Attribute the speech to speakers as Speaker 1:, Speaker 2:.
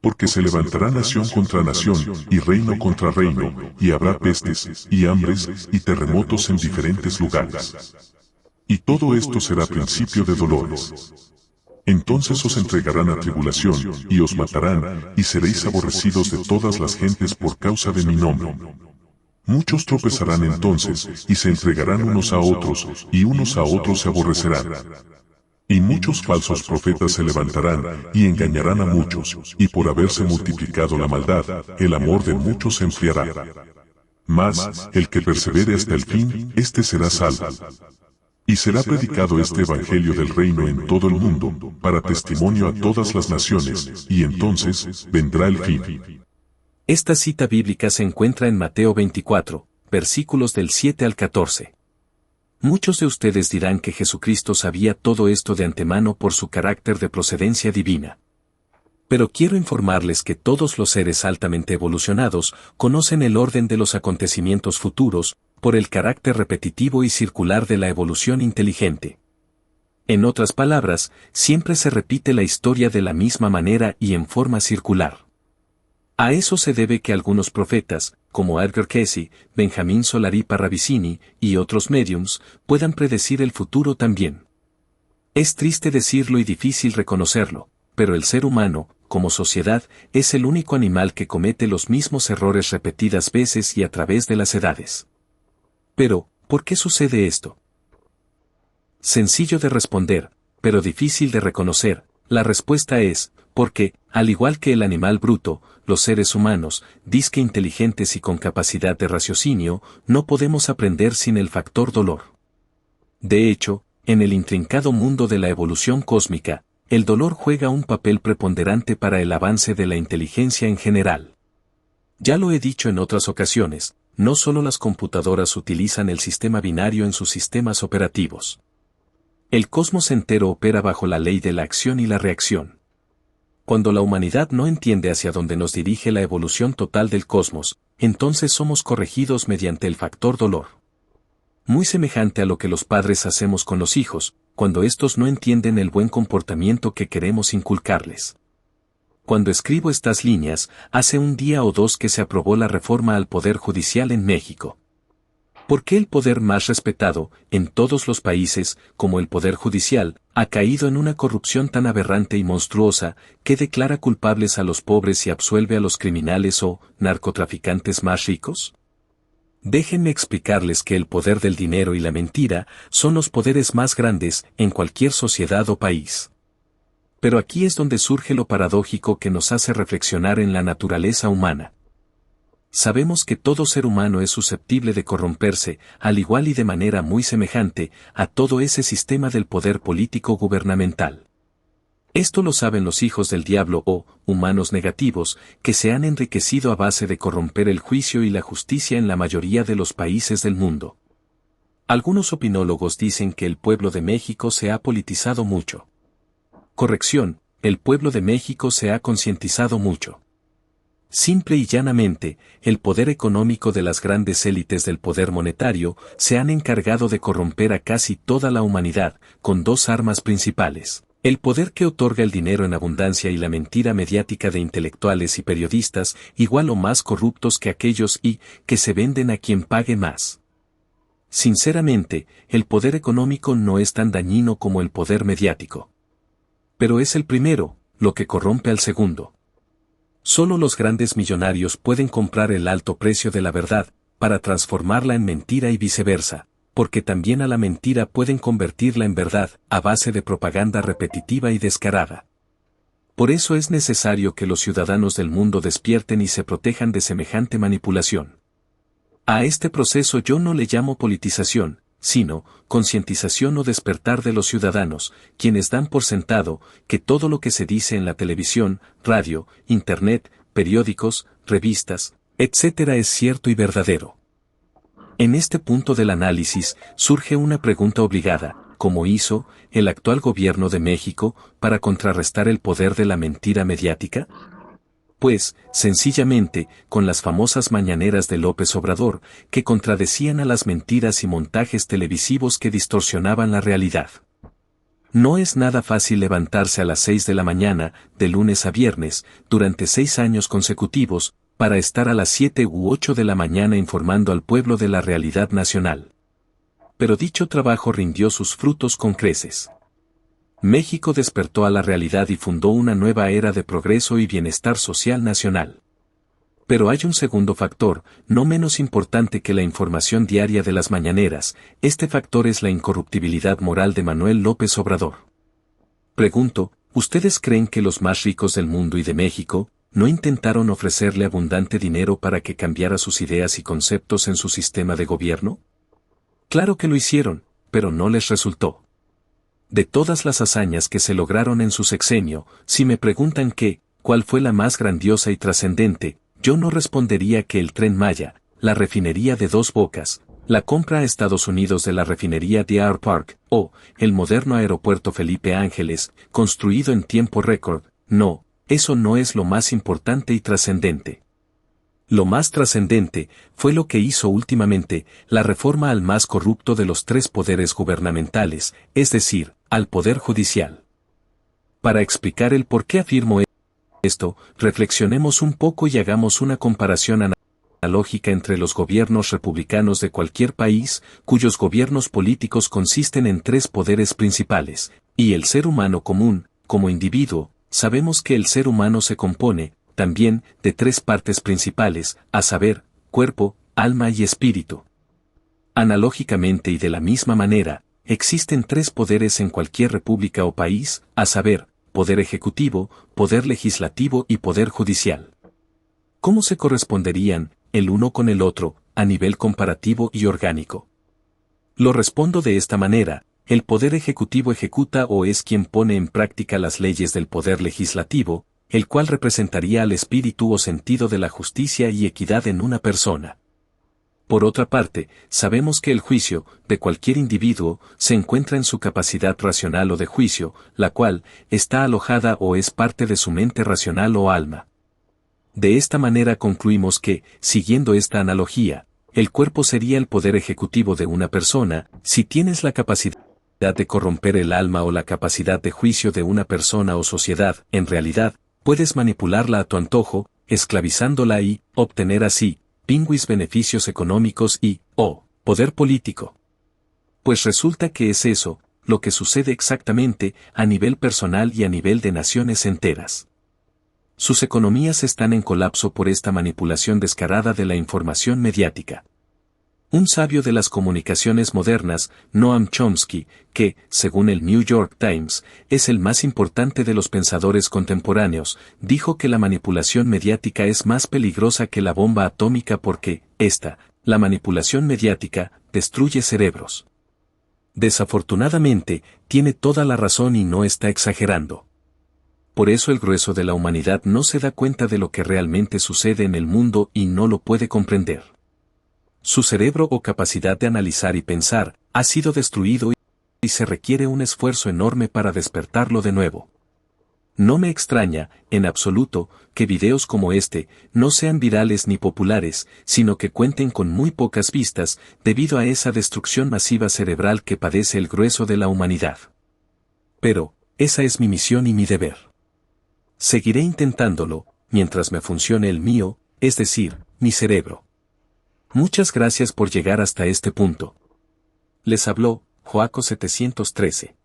Speaker 1: Porque se levantará nación contra nación, y reino contra reino, y habrá pestes, y hambres, y terremotos en diferentes lugares. Y todo esto será principio de dolores. Entonces os entregarán a tribulación, y os matarán, y seréis aborrecidos de todas las gentes por causa de mi nombre. Muchos tropezarán entonces, y se entregarán unos a otros, y unos a otros se aborrecerán. Y muchos falsos profetas se levantarán, y engañarán a muchos, y por haberse multiplicado la maldad, el amor de muchos se enfriará. Mas, el que persevere hasta el fin, éste será salvo. Y será predicado este evangelio del reino en todo el mundo, para testimonio a todas las naciones, y entonces, vendrá el fin.
Speaker 2: Esta cita bíblica se encuentra en Mateo 24, versículos del 7 al 14. Muchos de ustedes dirán que Jesucristo sabía todo esto de antemano por su carácter de procedencia divina. Pero quiero informarles que todos los seres altamente evolucionados conocen el orden de los acontecimientos futuros, por el carácter repetitivo y circular de la evolución inteligente. En otras palabras, siempre se repite la historia de la misma manera y en forma circular. A eso se debe que algunos profetas, como Edgar Cayce, Benjamín Solari Parravicini y otros mediums, puedan predecir el futuro también. Es triste decirlo y difícil reconocerlo, pero el ser humano, como sociedad, es el único animal que comete los mismos errores repetidas veces y a través de las edades. Pero, ¿por qué sucede esto? Sencillo de responder, pero difícil de reconocer. La respuesta es, porque, al igual que el animal bruto, los seres humanos, disque inteligentes y con capacidad de raciocinio, no podemos aprender sin el factor dolor. De hecho, en el intrincado mundo de la evolución cósmica, el dolor juega un papel preponderante para el avance de la inteligencia en general. Ya lo he dicho en otras ocasiones, no solo las computadoras utilizan el sistema binario en sus sistemas operativos. El cosmos entero opera bajo la ley de la acción y la reacción. Cuando la humanidad no entiende hacia dónde nos dirige la evolución total del cosmos, entonces somos corregidos mediante el factor dolor. Muy semejante a lo que los padres hacemos con los hijos, cuando estos no entienden el buen comportamiento que queremos inculcarles. Cuando escribo estas líneas, hace un día o dos que se aprobó la reforma al Poder Judicial en México. ¿Por qué el poder más respetado, en todos los países, como el Poder Judicial, ha caído en una corrupción tan aberrante y monstruosa, que declara culpables a los pobres y absuelve a los criminales o narcotraficantes más ricos? Déjenme explicarles que el poder del dinero y la mentira son los poderes más grandes en cualquier sociedad o país. Pero aquí es donde surge lo paradójico que nos hace reflexionar en la naturaleza humana. Sabemos que todo ser humano es susceptible de corromperse, al igual y de manera muy semejante, a todo ese sistema del poder político gubernamental. Esto lo saben los hijos del diablo o humanos negativos, que se han enriquecido a base de corromper el juicio y la justicia en la mayoría de los países del mundo. Algunos opinólogos dicen que el pueblo de México se ha politizado mucho. Corrección, el pueblo de México se ha concientizado mucho. Simple y llanamente, el poder económico de las grandes élites del poder monetario se han encargado de corromper a casi toda la humanidad, con dos armas principales: el poder que otorga el dinero en abundancia y la mentira mediática de intelectuales y periodistas, igual o más corruptos que aquellos y que se venden a quien pague más. Sinceramente, el poder económico no es tan dañino como el poder mediático. Pero es el primero, lo que corrompe al segundo. Solo los grandes millonarios pueden comprar el alto precio de la verdad, para transformarla en mentira y viceversa, porque también a la mentira pueden convertirla en verdad, a base de propaganda repetitiva y descarada. Por eso es necesario que los ciudadanos del mundo despierten y se protejan de semejante manipulación. A este proceso yo no le llamo politización, sino concientización o despertar de los ciudadanos, quienes dan por sentado que todo lo que se dice en la televisión, radio, internet, periódicos, revistas, etc. es cierto y verdadero. En este punto del análisis surge una pregunta obligada: ¿cómo hizo el actual gobierno de México para contrarrestar el poder de la mentira mediática? Pues, sencillamente, con las famosas mañaneras de López Obrador, que contradecían a las mentiras y montajes televisivos que distorsionaban la realidad. No es nada fácil levantarse a las 6 de la mañana, de lunes a viernes, durante 6 años consecutivos, para estar a las 7 u 8 de la mañana informando al pueblo de la realidad nacional. Pero dicho trabajo rindió sus frutos con creces. México despertó a la realidad y fundó una nueva era de progreso y bienestar social nacional. Pero hay un segundo factor, no menos importante que la información diaria de las mañaneras. Este factor es la incorruptibilidad moral de Manuel López Obrador. Pregunto, ¿ustedes creen que los más ricos del mundo y de México no intentaron ofrecerle abundante dinero para que cambiara sus ideas y conceptos en su sistema de gobierno? Claro que lo hicieron, pero no les resultó. De todas las hazañas que se lograron en su sexenio, si me preguntan ¿cuál fue la más grandiosa y trascendente? Yo no respondería que el Tren Maya, la refinería de Dos Bocas, la compra a Estados Unidos de la refinería Deer Park, o el moderno aeropuerto Felipe Ángeles, construido en tiempo récord. No, eso no es lo más importante y trascendente. Lo más trascendente fue lo que hizo últimamente, la reforma al más corrupto de los 3 poderes gubernamentales, es decir, al Poder Judicial. Para explicar el por qué afirmo esto, reflexionemos un poco y hagamos una comparación analógica entre los gobiernos republicanos de cualquier país, cuyos gobiernos políticos consisten en 3 poderes principales, y el ser humano común, como individuo. Sabemos que el ser humano se compone, también, de 3 partes principales, a saber, cuerpo, alma y espíritu. Analógicamente y de la misma manera, existen 3 poderes en cualquier república o país, a saber, poder ejecutivo, poder legislativo y poder judicial. ¿Cómo se corresponderían, el uno con el otro, a nivel comparativo y orgánico? Lo respondo de esta manera: el poder ejecutivo ejecuta o es quien pone en práctica las leyes del poder legislativo, el cual representaría al espíritu o sentido de la justicia y equidad en una persona. Por otra parte, sabemos que el juicio, de cualquier individuo, se encuentra en su capacidad racional o de juicio, la cual, está alojada o es parte de su mente racional o alma. De esta manera concluimos que, siguiendo esta analogía, el cuerpo sería el poder ejecutivo de una persona. Si tienes la capacidad de corromper el alma o la capacidad de juicio de una persona o sociedad, en realidad, puedes manipularla a tu antojo, esclavizándola y obtener así pingüis beneficios económicos y, poder político. Pues resulta que es eso, lo que sucede exactamente, a nivel personal y a nivel de naciones enteras. Sus economías están en colapso por esta manipulación descarada de la información mediática. Un sabio de las comunicaciones modernas, Noam Chomsky, que, según el New York Times, es el más importante de los pensadores contemporáneos, dijo que la manipulación mediática es más peligrosa que la bomba atómica porque, la manipulación mediática, destruye cerebros. Desafortunadamente, tiene toda la razón y no está exagerando. Por eso el grueso de la humanidad no se da cuenta de lo que realmente sucede en el mundo y no lo puede comprender. Su cerebro o capacidad de analizar y pensar ha sido destruido y se requiere un esfuerzo enorme para despertarlo de nuevo. No me extraña, en absoluto, que videos como este no sean virales ni populares, sino que cuenten con muy pocas vistas, debido a esa destrucción masiva cerebral que padece el grueso de la humanidad. Pero, esa es mi misión y mi deber. Seguiré intentándolo, mientras me funcione el mío, es decir, mi cerebro. Muchas gracias por llegar hasta este punto. Les habló Joaco 713.